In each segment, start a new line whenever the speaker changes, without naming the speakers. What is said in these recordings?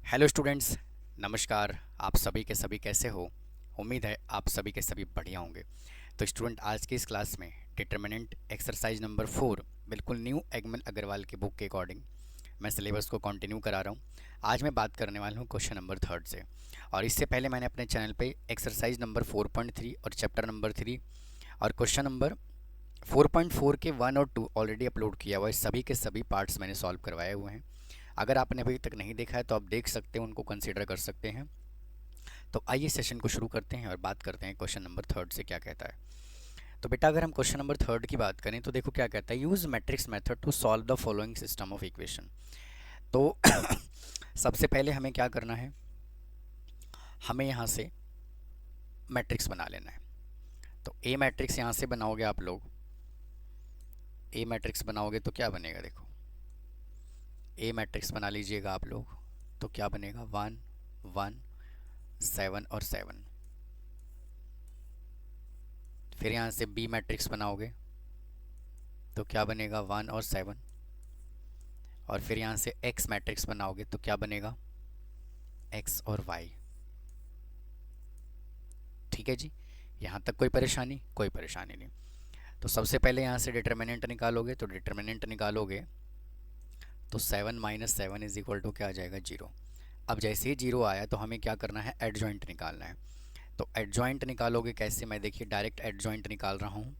Hello students, नमस्कार। आप सभी के सभी कैसे हो? उम्मीद है आप सभी के सभी बढ़िया होंगे। तो स्टूडेंट, आज की इस क्लास में डिटरमिनेंट एक्सरसाइज नंबर 4 बिल्कुल न्यू एगमन अग्रवाल की बुक के अकॉर्डिंग मैं सिलेबस को कंटिन्यू करा रहा हूँ। आज मैं बात करने वाला हूँ क्वेश्चन नंबर 3 से। और इससे पहले मैंने अपने चैनल पे एक्सरसाइज नंबर 4.3 और चैप्टर नंबर 3 और क्वेश्चन नंबर 4.4 के 1 और 2 ऑलरेडी अपलोड किया हुआ है। सभी के सभी पार्ट्स मैंने सॉल्व करवाए हुए हैं। अगर आपने अभी तक नहीं देखा है तो आप देख सकते हैं, उनको कंसीडर कर सकते हैं। तो आइए सेशन को शुरू करते हैं और बात करते हैं क्वेश्चन नंबर 3 से क्या कहता है। तो बेटा, अगर हम क्वेश्चन नंबर 3 की बात करें तो देखो क्या कहता है। Use matrix method to solve the following system of equation. तो सबसे पहले हमें क्या करना है, हमें यहाँ से मैट्रिक्स बना लेना है। तो ए मैट्रिक्स यहाँ से बनाओगे आप लोग। ए मैट्रिक्स बनाओगे तो क्या बनेगा, देखो ए मैट्रिक्स बना लीजिएगा आप लोग। तो क्या बनेगा, 1 1 7 और 7। फिर यहाँ से बी मैट्रिक्स बनाओगे तो क्या बनेगा, 1 और 7। और फिर यहाँ से एक्स मैट्रिक्स बनाओगे तो क्या बनेगा, एक्स और वाई। ठीक है जी, यहाँ तक कोई परेशानी? कोई परेशानी नहीं। तो सबसे पहले यहाँ से डिटर्मिनेंट निकालोगे। तो डिटर्मिनेंट निकालोगे तो 7 माइनस 7 इज इक्वल टू क्या आ जाएगा, 0। अब जैसे ही 0 आया तो हमें क्या करना है, एडजॉइंट निकालना है। तो एडजॉइंट निकालोगे कैसे, मैं देखिए डायरेक्ट एडजॉइंट निकाल रहा हूँ।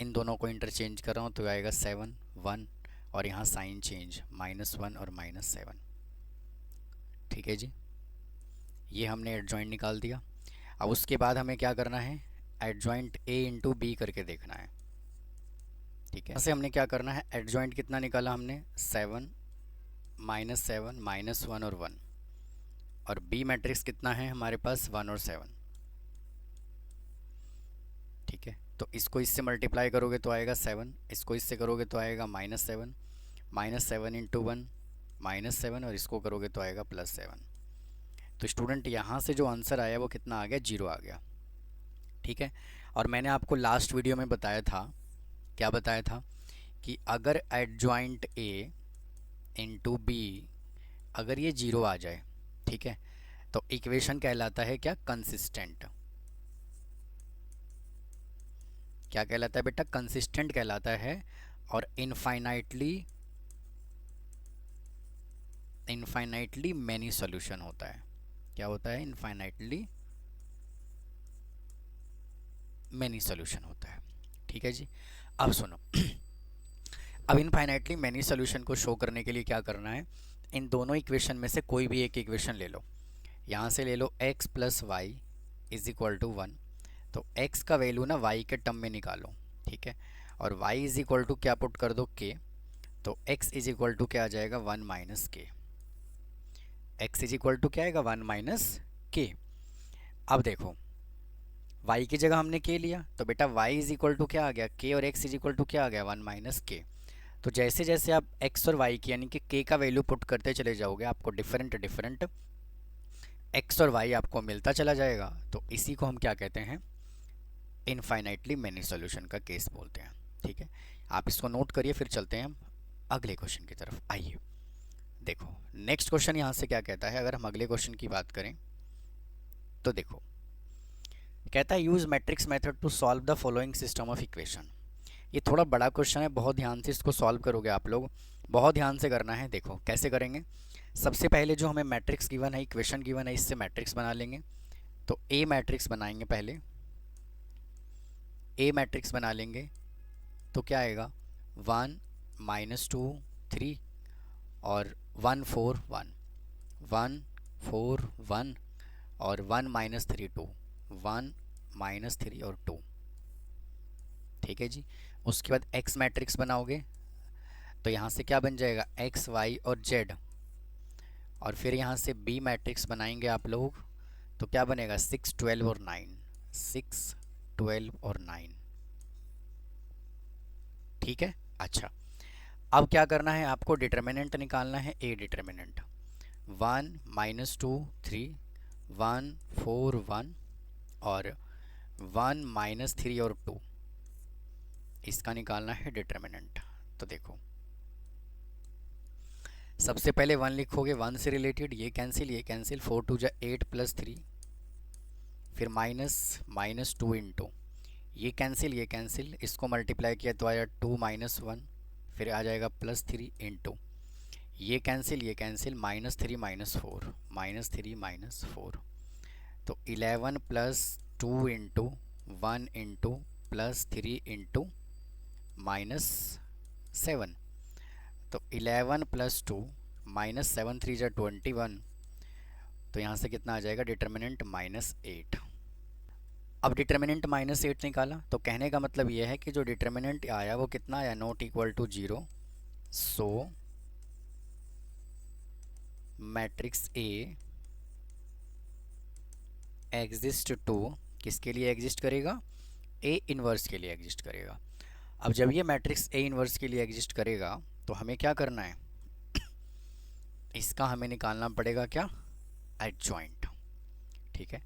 इन दोनों को इंटरचेंज कर रहा हूँ तो आएगा 7 1 और यहाँ साइन चेंज -1 और -7। ठीक है जी, ये हमने एडजॉइंट निकाल दिया। अब उसके बाद हमें क्या करना है, एडजॉइंट ए इंटू बी करके देखना है। ठीक है, यहाँ से हमने क्या करना है, एडजॉइंट कितना निकाला हमने, 7 -7 -1 और 1। और बी मैट्रिक्स कितना है हमारे पास, 1 और 7। ठीक है, तो इसको इससे मल्टीप्लाई करोगे तो आएगा 7, इसको इससे करोगे तो आएगा -7, -7 इंटू 1 -7, और इसको करोगे तो आएगा +7। तो स्टूडेंट यहाँ से जो आंसर आया वो कितना आ गया, 0 आ गया। ठीक है, और मैंने आपको लास्ट वीडियो में बताया था, क्या बताया था, कि अगर एडजॉइंट ए इंटू बी अगर ये 0 आ जाए, ठीक है, तो इक्वेशन कहलाता है क्या, कंसिस्टेंट। क्या कहलाता है बेटा, कंसिस्टेंट कहलाता है। और इनफाइनाइटली मैनी सॉल्यूशन होता है। क्या होता है, इनफाइनाइटली मैनी सॉल्यूशन होता है। ठीक है जी, अब सुनो। अब इनफाइनाइटली मैनी सॉल्यूशन को शो करने के लिए क्या करना है, इन दोनों इक्वेशन में से कोई भी एक इक्वेशन ले लो। यहाँ से ले लो x plus y is equal to 1। तो x का वैल्यू ना y के टर्म में निकालो। ठीक है, और y इज इक्वल टू क्या पुट कर दो, k। तो x इज इक्वल टू क्या आ जाएगा, 1 माइनस के। x इज इक्वल टू क्या आएगा, 1 माइनस के। अब देखो, y की जगह हमने k लिया तो बेटा y इज इक्वल टू क्या आ गया, k, और x इज इक्वल टू क्या आ गया, 1 माइनस के। तो जैसे जैसे आप x और y की यानी कि k का वैल्यू पुट करते चले जाओगे, आपको डिफरेंट डिफरेंट x और y आपको मिलता चला जाएगा। तो इसी को हम क्या कहते हैं, इनफाइनाइटली मैनी सॉल्यूशन का केस बोलते हैं। ठीक है, आप इसको नोट करिए, फिर चलते हैं हम अगले क्वेश्चन की तरफ। आइए देखो, नेक्स्ट क्वेश्चन यहाँ से क्या कहता है। अगर हम अगले क्वेश्चन की बात करें तो देखो, कहता है use matrix method to solve the following system of equation. ये थोड़ा बड़ा क्वेश्चन है, बहुत ध्यान से इसको सॉल्व करोगे आप लोग, बहुत ध्यान से करना है। देखो कैसे करेंगे, सबसे पहले जो हमें मैट्रिक्स गिवन है, इक्वेशन गिवन है, इससे मैट्रिक्स बना लेंगे। तो ए मैट्रिक्स बनाएंगे पहले, ए मैट्रिक्स बना लेंगे तो क्या आएगा, 1 -2 3 और 1 4 1 1 4 1 और 1 -3 2 1 -3 और 2। ठीक है जी, उसके बाद एक्स मैट्रिक्स बनाओगे तो यहाँ से क्या बन जाएगा, एक्स वाई और जेड। और फिर यहाँ से बी मैट्रिक्स बनाएंगे आप लोग तो क्या बनेगा, 6 12 और 9, 6 12 और 9। ठीक है, अच्छा, अब क्या करना है, आपको डिटर्मिनेंट निकालना है, ए डिटर्मिनेंट। 1 -2 3 1 4 1 और 1 -3 और 2, इसका निकालना है डिटर्मिनेंट। तो देखो सबसे पहले 1 लिखोगे, 1 से रिलेटेड ये कैंसिल, 4 टू जा 8 प्लस 3, फिर -2 इंटू ये कैंसिल, इसको मल्टीप्लाई किया तो आया 2 -1, फिर आ जाएगा +3 इंटू ये कैंसिल -3 -4, तो 11 प्लस 2 इंटू 1 इंटू +3 इंटू -7, तो 11 प्लस 2 -7 3 जा 21, तो यहाँ से कितना आ जाएगा डिटर्मिनेंट -8। अब डिटर्मिनेंट -8 निकाला, तो कहने का मतलब ये है कि जो डिटर्मिनेंट आया वो कितना आया, not equal to 0। So matrix A exist to, किसके लिए एग्जिस्ट करेगा, ए इन्वर्स के लिए एग्जिस्ट करेगा। अब जब ये मैट्रिक्स ए इन्वर्स के लिए एग्जिस्ट करेगा तो हमें क्या करना है, इसका हमें निकालना पड़ेगा क्या, एडजॉइंट। ठीक है,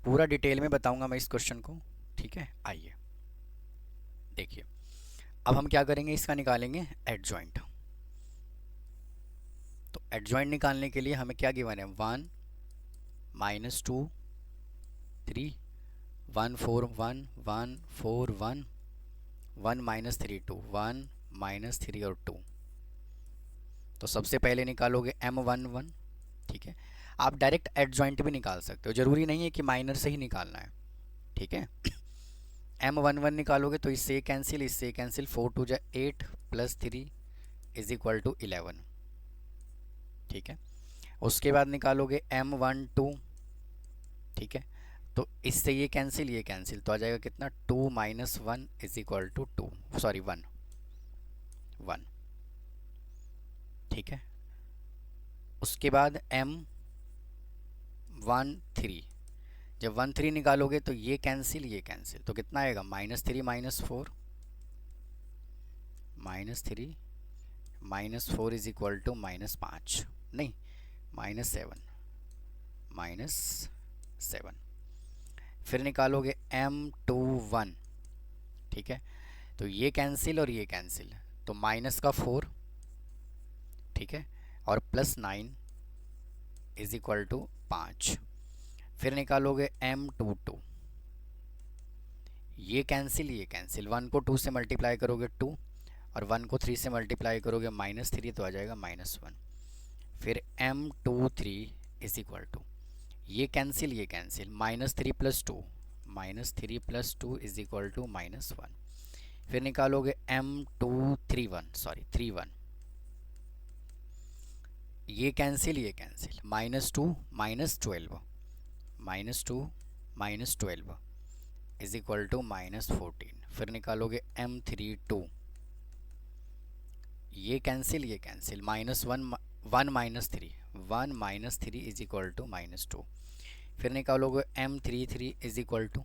पूरा डिटेल में बताऊंगा मैं इस क्वेश्चन को। ठीक है, आइए देखिए, अब हम क्या करेंगे, इसका निकालेंगे एडजॉइंट। तो एडजॉइंट निकालने के लिए हमें क्या गिवन है, 1 -2 3 1 4 1 1 4 1 1 -3 2 1 -3 और 2। तो सबसे पहले निकालोगे M11। ठीक है, आप डायरेक्ट एडजॉइंट भी निकाल सकते हो, ज़रूरी नहीं है कि माइनर से ही निकालना है। ठीक है, M11 निकालोगे तो इससे कैंसिल 4 टू जा 8 प्लस 3 इज इक्वल टू 11। ठीक है, उसके बाद निकालोगे M12। ठीक है, तो इससे ये कैंसिल तो आ जाएगा कितना, 2 - 1 इज इक्वल टू 1। ठीक है, उसके बाद M13, जब 13 निकालोगे तो ये कैंसिल तो कितना आएगा, -3 -4 -3 इज इक्वल टू -5 नहीं -7। फिर निकालोगे M21। ठीक है, तो ये कैंसिल और ये कैंसिल, तो -4। ठीक है, और +9 इज इक्वल टू 5। फिर निकालोगे M22, ये कैंसिल 1 को 2 से मल्टीप्लाई करोगे 2, और 1 को 3 से मल्टीप्लाई करोगे -3, तो आ जाएगा -1। फिर M23 इज इक्वल टू ये कैंसिल -3 + 2 इज इक्वल टू -1। फिर निकालोगे M31, ये कैंसिल -2 -12 इज इक्वल टू -14। फिर निकालोगे M32, ये कैंसिल -1 -3 इज इक्वल टू -2। फिर निकालोगे M33 इज इक्वल टू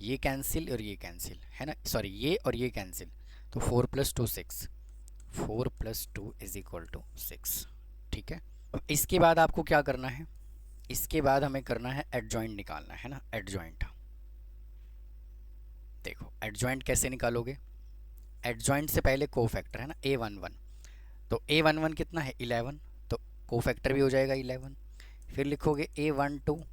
ये कैंसिल और ये कैंसिल है ना, सॉरी ये और ये कैंसिल, तो 4 + 2 6, 4 + 2 इज इक्वल टू 6। ठीक है, अब इसके बाद आपको क्या करना है, इसके बाद हमें करना है एडजॉइंट निकालना है ना, एडजॉइंट। देखो एडजॉइंट कैसे निकालोगे, एडजॉइंट से पहले कोफैक्टर है ना, A11, तो A11 कितना है 11, तो कोफैक्टर भी हो जाएगा 11। फिर लिखोगे A12।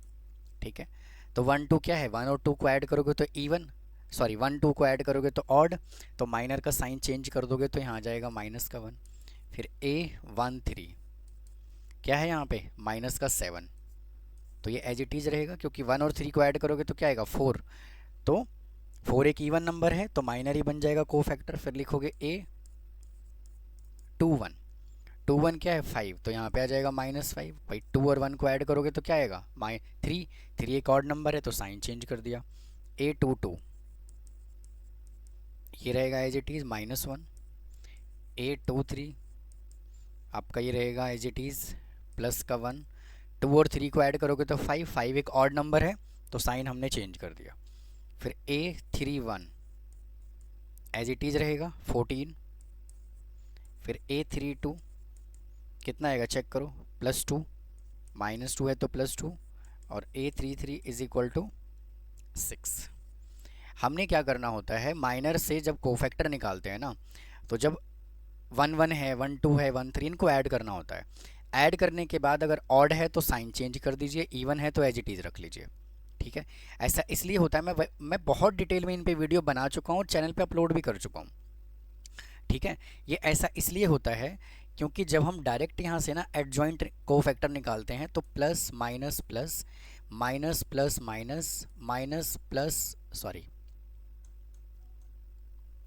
ठीक है, तो 1 2 क्या है, 1 और 2 को ऐड करोगे तो इवन, 1 2 को ऐड करोगे तो ऑड, तो माइनर का साइन चेंज कर दोगे तो यहाँ आ जाएगा -1। फिर A13 क्या है यहाँ पे, -7, तो ये एज इट इज रहेगा, क्योंकि 1 और 3 को ऐड करोगे तो क्या आएगा 4, तो 4 एक इवन नंबर है तो माइनर ही बन जाएगा कोफैक्टर। फिर लिखोगे A21 क्या है 5, तो यहाँ पे आ जाएगा -5 भाई, 2 और 1 को ऐड करोगे तो क्या आएगा 3 एक ऑड नंबर है तो साइन चेंज कर दिया। A22 ये रहेगा एज इट इज़ -1। A23 आपका ये रहेगा एज इट इज़ प्लस का 1, 2 और 3 को ऐड करोगे तो 5 एक ऑड नंबर है तो साइन हमने चेंज कर दिया। फिर A31 एज इट इज़ रहेगा 14। फिर A32 कितना आएगा चेक करो, +2, -2 है तो +2, और A33 इज इक्वल टू 6। हमने क्या करना होता है, माइनर से जब कोफैक्टर निकालते हैं ना, तो जब वन वन है, वन टू है, वन थ्री, इनको ऐड करना होता है। ऐड करने के बाद अगर ऑड है तो साइन चेंज कर दीजिए, इवन है तो एज इट इज़ रख लीजिए। ठीक है, ऐसा इसलिए होता है, मैं बहुत डिटेल में इन पे वीडियो बना चुका हूँ और चैनल पे अपलोड भी कर चुका हूँ। ठीक है, ये ऐसा इसलिए होता है क्योंकि जब हम डायरेक्ट यहाँ से ना एडजॉइंट कोफैक्टर निकालते हैं तो plus minus plus, minus plus minus, minus plus, sorry,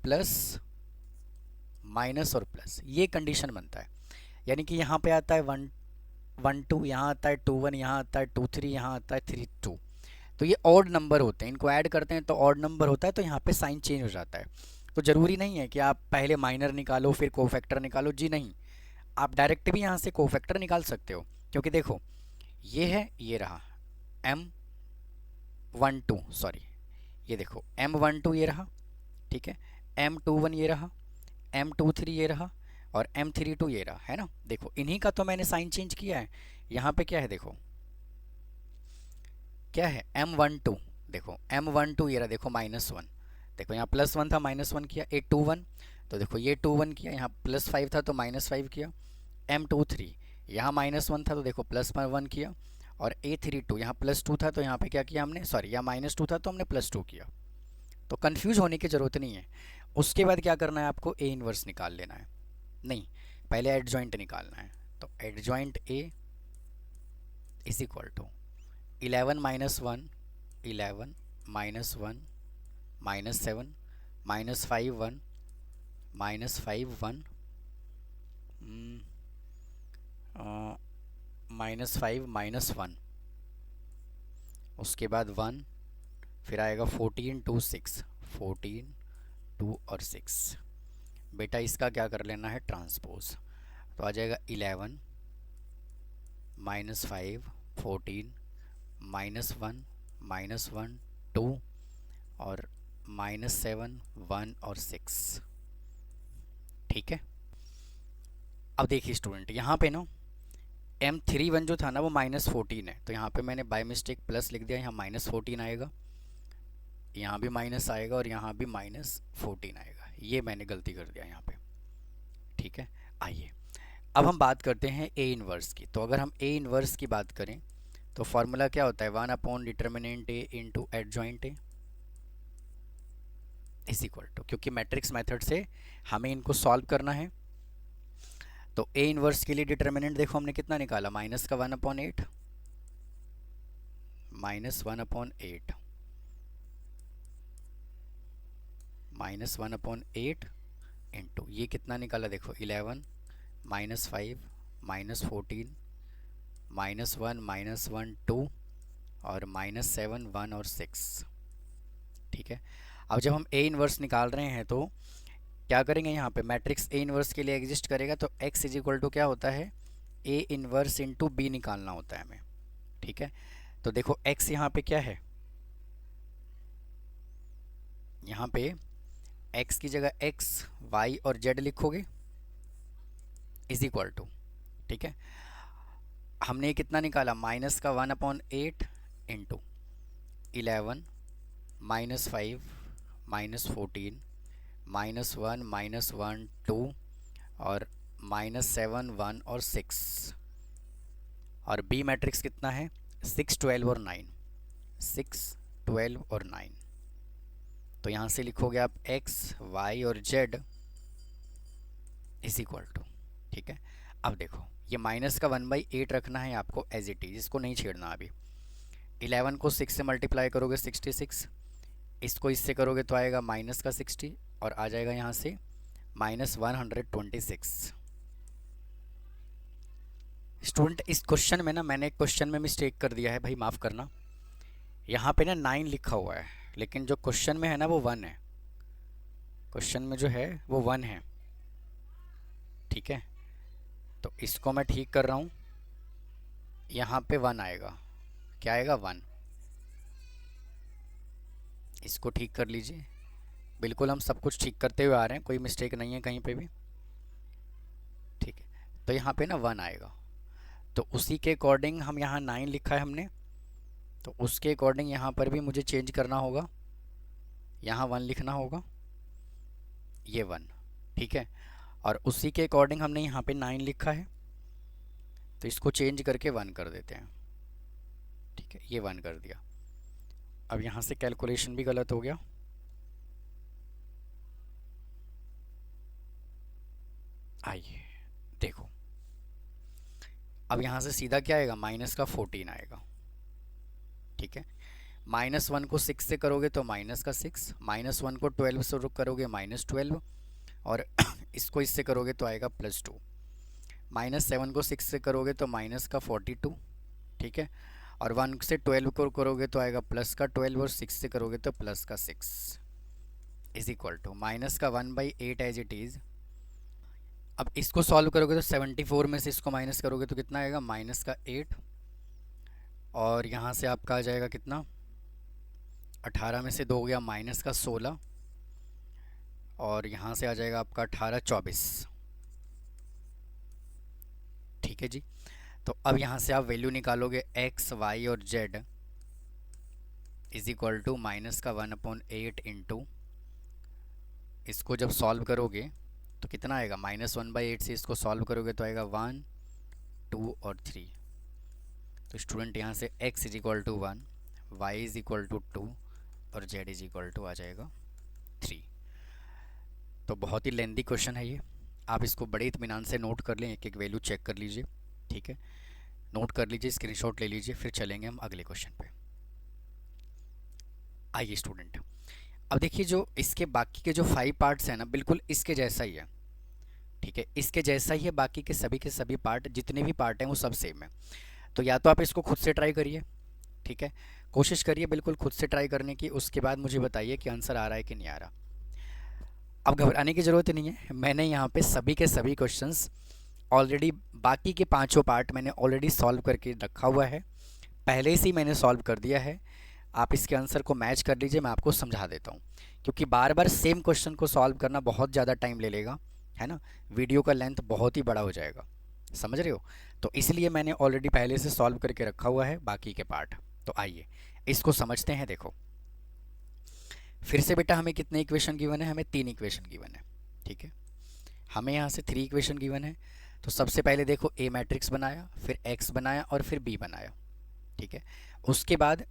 plus minus और प्लस, ये कंडीशन बनता है। यानी कि यहाँ पे आता है वन वन टू, यहाँ आता है टू वन, यहाँ आता है टू थ्री, यहाँ आता है थ्री टू। तो ये ऑड नंबर होते हैं, इनको ऐड करते हैं तो ऑड नंबर होता है, तो यहाँ पे साइन चेंज हो जाता है। तो ज़रूरी नहीं है कि आप पहले माइनर निकालो फिर कोफैक्टर निकालो, जी नहीं, आप डायरेक्ट भी यहाँ से कोफैक्टर निकाल सकते हो। क्योंकि देखो ये है, ये रहा एम वन टू, सॉरी ये देखो एम वन टू ये रहा, ठीक है, एम टू वन ये रहा, एम टू थ्री ये रहा, और एम थ्री टू ये रहा, है ना। देखो इन्हीं का तो मैंने साइन चेंज किया है। यहाँ पे क्या है, देखो क्या है, एम वन टू, देखो एम वन टू ये रहा, देखो माइनस वन, देखो यहाँ प्लस वन था माइनस वन किया, ए टू वन, तो देखो ये टू वन किया, यहाँ प्लस फाइव था तो माइनस फाइव किया, एम टू थ्री यहाँ माइनस वन था तो देखो प्लस वन किया, और ए थ्री टू यहाँ प्लस टू था तो यहाँ पे क्या किया हमने, सॉरी यहाँ माइनस टू था तो हमने प्लस टू किया। तो कंफ्यूज होने की ज़रूरत नहीं है। उसके बाद क्या करना है, आपको ए इनवर्स निकाल लेना है, नहीं पहले एडजॉइंट निकालना है। तो adjoint A is equal to 11 minus one, 11 minus one, minus seven, minus five one, minus five one, minus five minus one, उसके बाद वन, फिर आएगा 14 टू 6, 14 2 और 6। बेटा इसका क्या कर लेना है, ट्रांसपोज, तो आ जाएगा 11 minus five, 14 minus one, minus one, 2 और माइनस सेवन, 1 और 6। ठीक है, अब देखिए स्टूडेंट, यहाँ पे ना एम थ्री वन जो था ना वो माइनस 14 है, तो यहाँ पे मैंने बाय मिस्टेक प्लस लिख दिया, यहाँ माइनस 14 आएगा, यहाँ भी माइनस आएगा और यहाँ भी माइनस 14 आएगा, ये मैंने गलती कर दिया यहाँ पे। ठीक है, आइए अब हम बात करते हैं ए इनवर्स की। तो अगर हम ए इनवर्स की बात करें तो फॉर्मूला क्या होता है, 1 upon determinant A into adjoint A is equal to, क्योंकि मैट्रिक्स मेथड से हमें इनको सॉल्व करना है। तो ए इनवर्स के लिए डिटर्मिनेंट देखो हमने कितना निकाला, माइनस का 1 upon 8, minus 1 upon 8, minus 1 upon 8 into ये कितना निकाला, देखो 11 minus five, minus 14, minus one, minus one 2 और माइनस सेवन 1 और 6। ठीक है, अब जब हम ए इनवर्स निकाल रहे हैं तो क्या करेंगे, यहाँ पे मैट्रिक्स ए इनवर्स के लिए एग्जिस्ट करेगा तो x इज इक्वल टू क्या होता है, ए इनवर्स इंटू बी निकालना होता है हमें। ठीक है, तो देखो x यहाँ पे क्या है, यहाँ पे x की जगह x, y और z लिखोगे इज इक्वल टू, ठीक है, हमने कितना निकाला, माइनस का 1 upon 8 into 11 minus five, minus 14, minus one, minus one 2 और माइनस सेवन 1 और 6। और बी मैट्रिक्स कितना है, 6 12 और 9, 6 12 और 9। तो यहाँ से लिखोगे आप x, y और z इज इक्वल टू, ठीक है। अब देखो ये माइनस का 1/8 रखना है आपको एज इट इज, इसको नहीं छेड़ना अभी। 11 को 6 से मल्टीप्लाई करोगे 66, इसको इससे करोगे तो आएगा माइनस का 60 और आ जाएगा यहाँ से माइनस 126। स्टूडेंट इस क्वेश्चन में ना मैंने क्वेश्चन में मिस्टेक कर दिया है भाई, माफ़ करना। यहाँ पे ना 9 लिखा हुआ है लेकिन जो क्वेश्चन में है ना वो 1 है, क्वेश्चन में जो है वो 1 है। ठीक है, तो इसको मैं ठीक कर रहा हूँ, यहाँ पे 1 आएगा, क्या आएगा 1, इसको ठीक कर लीजिए। बिल्कुल हम सब कुछ ठीक करते हुए आ रहे हैं, कोई मिस्टेक नहीं है कहीं पे भी। ठीक है, तो यहाँ पे ना 1 आएगा, तो उसी के अकॉर्डिंग हम यहाँ 9 लिखा है हमने, तो उसके अकॉर्डिंग यहाँ पर भी मुझे चेंज करना होगा, यहाँ 1 लिखना होगा, ये 1। ठीक है, और उसी के अकॉर्डिंग हमने यहाँ पे 9 लिखा है, तो इसको चेंज करके 1 कर देते हैं। ठीक है, ये 1 कर दिया। अब यहाँ से कैलकुलेशन भी गलत हो गया। आइए देखो, अब यहाँ से सीधा क्या आएगा, माइनस का 14 आएगा। ठीक है, -1 को 6 से करोगे तो माइनस का 6, -1 को 12 से करोगे -12, और इसको इससे करोगे तो आएगा +2। -7 को 6 से करोगे तो माइनस का 42। ठीक है, और 1 से 12 को करोगे तो आएगा प्लस का 12, और 6 से करोगे तो प्लस का 6 इज इक्वल टू माइनस का 1/8 एज इट इज़। अब इसको सॉल्व करोगे तो 74 में से इसको माइनस करोगे तो कितना आएगा, माइनस का 8, और यहाँ से आपका आ जाएगा कितना, 18 में से 2 गया माइनस का 16, और यहाँ से आ जाएगा आपका 18 24। ठीक है जी, तो अब यहाँ से आप वैल्यू निकालोगे x y और z is equal to minus का 1/8 इंटू, इसको जब सॉल्व करोगे तो कितना आएगा, -1/8 से इसको सॉल्व करोगे तो आएगा 1 2 और 3। तो स्टूडेंट यहाँ से x is equal to 1, y is equal to 2 और z इज इक्वल टू आ जाएगा 3। तो बहुत ही लेंदी क्वेश्चन है ये, आप इसको बड़े इत्मीनान से नोट कर लें, एक एक वैल्यू चेक कर लीजिए। ठीक है, नोट कर लीजिए, स्क्रीनशॉट ले लीजिए, फिर चलेंगे हम अगले क्वेश्चन पे। आइए स्टूडेंट, अब देखिए जो इसके बाकी के जो 5 पार्ट्स हैं ना, बिल्कुल इसके जैसा ही है। ठीक है, इसके जैसा ही है, बाकी के सभी पार्ट, जितने भी पार्ट हैं वो सब सेम है। तो या तो आप इसको खुद से ट्राई करिए, ठीक है, कोशिश करिए बिल्कुल खुद से ट्राई करने की, उसके बाद मुझे बताइए कि आंसर आ रहा है कि नहीं आ रहा। अब घबराने की ज़रूरत नहीं है, मैंने यहाँ पे सभी के सभी क्वेश्चंस ऑलरेडी, बाकी के 5 पार्ट मैंने ऑलरेडी सॉल्व करके रखा हुआ है, पहले से ही मैंने सॉल्व कर दिया है। आप इसके आंसर को मैच कर लीजिए, मैं आपको समझा देता हूँ, क्योंकि बार बार सेम क्वेश्चन को सॉल्व करना बहुत ज़्यादा टाइम ले लेगा, है ना, वीडियो का लेंथ बहुत ही बड़ा हो जाएगा, समझ रहे हो। तो इसलिए मैंने ऑलरेडी पहले से सॉल्व करके रखा हुआ है बाकी के पार्ट। तो आइए इसको समझते हैं। देखो फिर से बेटा, हमें कितने इक्वेशन गिवन है, हमें 3 इक्वेशन गिवन है। ठीक है, हमें यहाँ से 3 इक्वेशन गिवन है। तो सबसे पहले देखो ए मैट्रिक्स बनाया, फिर एक्स बनाया और फिर बी बनाया। ठीक है, उसके बाद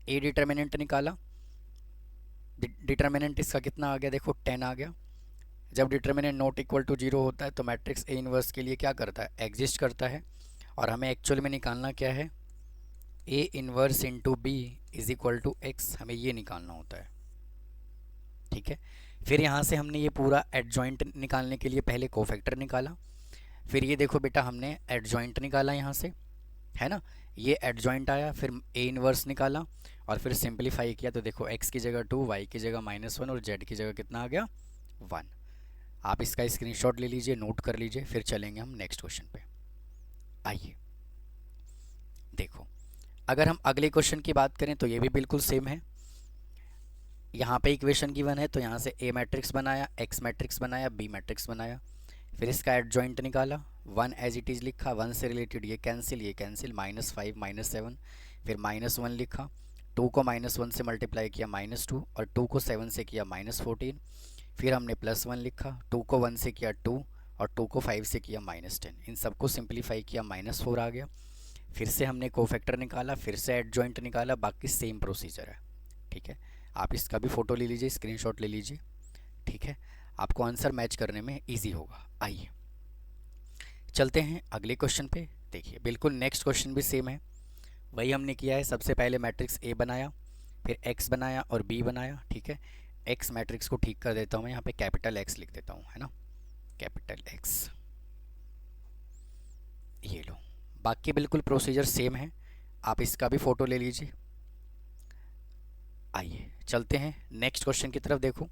ए डिटर्मिनेंट निकाला, डिटर्मिनेंट इसका कितना आ गया, देखो 10 आ गया। जब डिटर्मिनेंट नॉट इक्वल टू 0 होता है तो मैट्रिक्स ए इनवर्स के लिए क्या करता है, एग्जिस्ट करता है। और हमें एक्चुअल में निकालना क्या है, A inverse into B is equal to X, हमें ये निकालना होता है। ठीक है, फिर यहाँ से हमने ये पूरा एडजॉइंट निकालने के लिए पहले कोफैक्टर निकाला, फिर ये देखो बेटा हमने एडजॉइंट निकाला यहाँ से, है ना, ये एडजॉइंट आया, फिर ए इनवर्स निकाला और फिर सिंपलीफाई किया तो देखो x की जगह 2, y की जगह -1 और z की जगह कितना आ गया 1। आप इसका स्क्रीनशॉट ले लीजिए, नोट कर लीजिए, फिर चलेंगे हम नेक्स्ट क्वेश्चन पे। आइए देखो, अगर हम अगले क्वेश्चन की बात करें तो ये भी बिल्कुल सेम है। यहाँ पे इक्वेशन गिवन है तो यहाँ से ए मैट्रिक्स बनाया, एक्स मैट्रिक्स बनाया, बी मैट्रिक्स बनाया, फिर इसका एडजॉइंट निकाला, 1 एज इट इज़ लिखा, 1 से रिलेटेड ये कैंसिल -5 -7, फिर -1 लिखा, 2 को -1 से मल्टीप्लाई किया -2 और 2 को 7 से किया -14, फिर हमने +1 लिखा, 2 को 1 से किया 2 और 2 को 5 से किया -10, इन सबको सिंप्लीफाई किया -4 आ गया। फिर से हमने कोफैक्टर निकाला, फिर से एडजॉइंट निकाला, बाकी सेम प्रोसीजर है। ठीक है, आप इसका भी फ़ोटो ले लीजिए, स्क्रीनशॉट ले लीजिए। ठीक है, आपको आंसर मैच करने में इजी होगा। आइए चलते हैं अगले क्वेश्चन पे। देखिए बिल्कुल नेक्स्ट क्वेश्चन भी सेम है, वही हमने किया है। सबसे पहले मैट्रिक्स ए बनाया, फिर एक्स बनाया और बी बनाया। ठीक है, एक्स मैट्रिक्स को ठीक कर देता हूँ मैं, यहाँ पे कैपिटल एक्स लिख देता हूँ, है ना, कैपिटल एक्स, ये लो। बाकी बिल्कुल प्रोसीजर सेम है, आप इसका भी फ़ोटो ले लीजिए। आइए चलते हैं नेक्स्ट क्वेश्चन की तरफ। देखो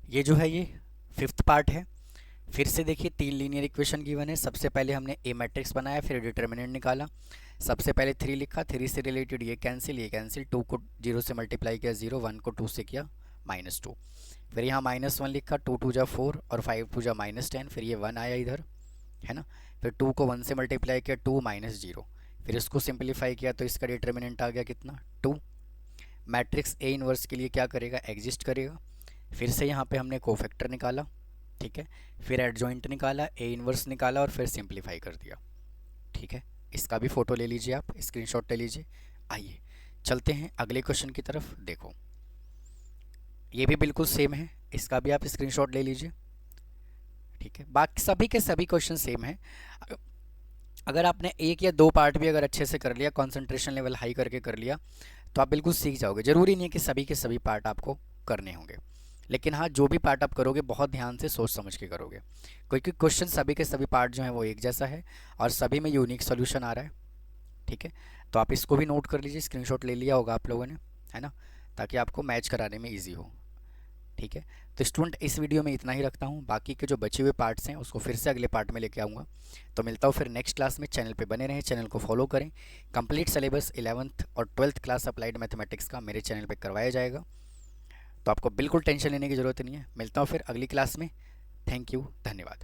ये जो है ये 5th पार्ट है। फिर से देखिए 3 लीनियर इक्वेशन गिवन है। सबसे पहले हमने ए मैट्रिक्स बनाया, फिर डिटर्मिनेंट निकाला। सबसे पहले 3 लिखा, 3 से रिलेटेड ये कैंसिल, 2 को 0 से मल्टीप्लाई किया 0, 1 को 2 से किया -2, फिर यहाँ -1 लिखा, 2 2 जा 4 और 5 2 जा -10, फिर ये 1 आया इधर, है ना, फिर 2 को 1 से मल्टीप्लाई किया 2 -0, फिर इसको सिंप्लीफाई किया तो इसका डिटर्मिनेंट आ गया कितना 2। मैट्रिक्स ए इनवर्स के लिए क्या करेगा, एग्जिस्ट करेगा। फिर से यहाँ पे हमने कोफैक्टर निकाला, ठीक है, फिर एडजॉइंट निकाला, ए इन्वर्स निकाला और फिर सिंप्लीफाई कर दिया। ठीक है, इसका भी फ़ोटो ले लीजिए, आप स्क्रीनशॉट ले लीजिए। आइए चलते हैं अगले क्वेश्चन की तरफ। देखो ये भी बिल्कुल सेम है, इसका भी आप स्क्रीनशॉट ले लीजिए। ठीक है, बाकी सभी के सभी क्वेश्चन सेम हैं। अगर आपने एक या दो पार्ट भी अगर अच्छे से कर लिया, कंसंट्रेशन लेवल हाई करके कर लिया, तो आप बिल्कुल सीख जाओगे। ज़रूरी नहीं है कि सभी के सभी पार्ट आपको करने होंगे, लेकिन हाँ जो भी पार्ट आप करोगे बहुत ध्यान से सोच समझ के करोगे, क्योंकि क्वेश्चन सभी के सभी पार्ट जो हैं वो एक जैसा है और सभी में यूनिक सोल्यूशन आ रहा है। ठीक है, तो आप इसको भी नोट कर लीजिए, स्क्रीनशॉट ले लिया होगा आप लोगों ने, है ना, ताकि आपको मैच कराने में ईजी हो। ठीक है, तो स्टूडेंट इस वीडियो में इतना ही रखता हूँ, बाकी के जो बचे हुए पार्ट्स हैं उसको फिर से अगले पार्ट में लेके आऊँगा। तो मिलता हूँ फिर नेक्स्ट क्लास में। चैनल पे बने रहें, चैनल को फॉलो करें। कंप्लीट सिलेबस 11th और 12th क्लास अप्लाइड मैथमेटिक्स का मेरे चैनल पे करवाया जाएगा, तो आपको बिल्कुल टेंशन लेने की ज़रूरत नहीं है। मिलता हूँ फिर अगली क्लास में। थैंक यू, धन्यवाद।